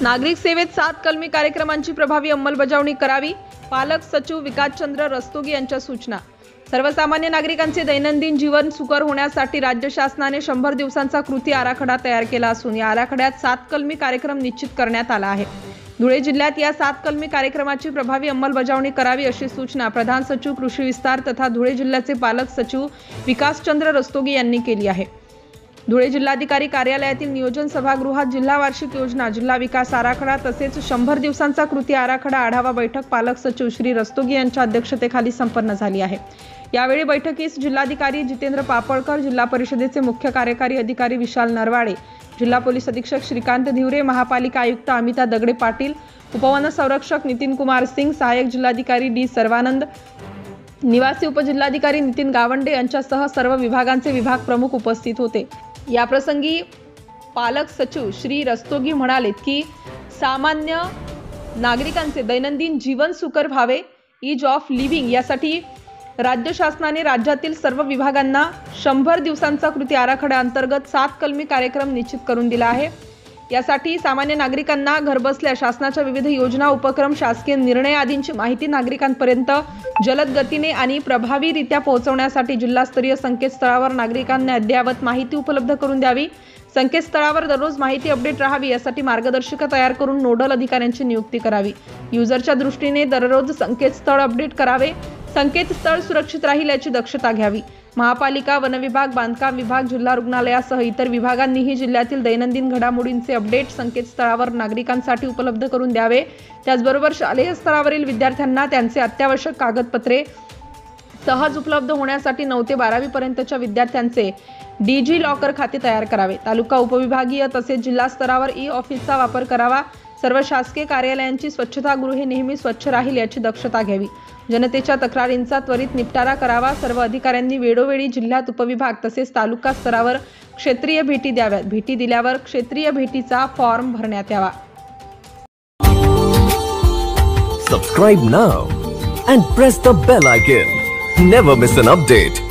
नागरिक सेवेत 7 कलमी कार्यक्रमांची प्रभावी अंमलबजावणी करावी. पालक सचिव विकासचंद्र रस्तोगी यांच्या सूचना. सर्वसामान्य नागरिकांचे दैनंदिन जीवन सुकर होण्यासाठी राज्य शासनाने 100 दिवसांचा कृती आराखडा तयार केला असून या आराखड्यात 7 कलमी कार्यक्रम निश्चित करण्यात आला आहे. धुळे जिल्ह्यात या 7 कलमी कार्यक्रमाची प्रभावी अंमलबजावणी करावी अशी सूचना प्रधान सचिव कृषी विस्तार तथा धुळे जिल्ह्याचे पालक सचिव विकासचंद्र रस्तोगी यांनी केली आहे. धुळे जिल्हाधिकारी कार्यालयातील नियोजन सभागृहात जिल्हा वार्षिक योजना, जिल्हा विकास आराखडा तसेच 100 दिवसांचा कृती आराखडा आढावा बैठक पालक सचिव श्री रस्तोगी यांच्या अध्यक्षतेखाली संपन्न झाली आहे. यावेळी बैठकीस जिल्हाधिकारी जितेंद्र पापळकर, जिल्हा परिषदेचे मुख्य कार्यकारी अधिकारी विशाल नरवाडे, जिल्हा पोलीस अधीक्षक श्रीकांत धिवरे, महापालिका आयुक्त अमिता दगडे पाटील, उपवन संरक्षक नितीन कुमार सिंग, सहाय्यक जिल्हाधिकारी डी सर्वानंद, निवासी उपजिल्हाधिकारी नितीन गावंडे यांच्यासह सर्व विभागांचे विभाग प्रमुख उपस्थित होते. याप्रसंगी पालक सचिव श्री रस्तोगी म्हणाले की सामान्य नागरिकांचे दैनंदिन जीवन सुकर व्हावे, ईज ऑफ लिव्हिंग यासाठी राज्य शासनाने राज्यातील सर्व विभागांना 100 दिवसांचा कृती आराखड्या अंतर्गत 7 कलमी कार्यक्रम निश्चित करून दिला आहे. यासाठी सामान्य नागरिकांना घरबसल्या शासनाच्या विविध योजना, उपक्रम, शासकीय निर्णय आदींची माहिती नागरिकांपर्यंत जलद गतीने आणि प्रभावीरित्या पोहोचवण्यासाठी जिल्हास्तरीय संकेतस्थळावर नागरिकांना अद्ययावत माहिती उपलब्ध करून द्यावी. संकेतस्थळावर दररोज माहिती अपडेट राहावी यासाठी मार्गदर्शिका तयार करून नोडल अधिकाऱ्यांची नियुक्ती करावी. युजरच्या दृष्टीने दररोज संकेतस्थळ अपडेट करावे. संकेतस्थळ सुरक्षित राहील याची दक्षता घ्यावी. महापालिका, वन विभाग, बांधकाम विभाग, जिल्हा रुग्णालयासह इतर विभागांनीही जिल्ह्यातील दैनंदिन घडामोडींचे अपडेट संकेतस्थळावर नागरिकांसाठी उपलब्ध करून द्यावे. त्याचबरोबर शालेय स्तरावरील विद्यार्थ्यांना त्यांचे अत्यावश्यक कागदपत्रे सहज उपलब्ध होण्यासाठी 9 ते 12वी पर्यंतच्या विद्यार्थ्यांचे डिजी लॉकर खाते तयार करावे. तालुका, उपविभागीय तसेच जिल्हा स्तरावर ई-ऑफिसचा वापर करावा. सर्व शासकीय कार्यालयांची स्वच्छतागृहे नेहमी स्वच्छ राहील याची दक्षता घ्यावी. जनतेच्या तक्रारींचा त्वरित निपटारा करावा. सर्व अधिकाऱ्यांनी वेळोवेळी जिल्ह्यात उपविभाग तसेच तालुका स्तरावर क्षेत्रीय भेटी द्याव्यात. भेटी दिल्यावर क्षेत्रीय भेटीचा फॉर्म भरण्यात यावा. Subscribe now and press the bell icon. Never miss an update.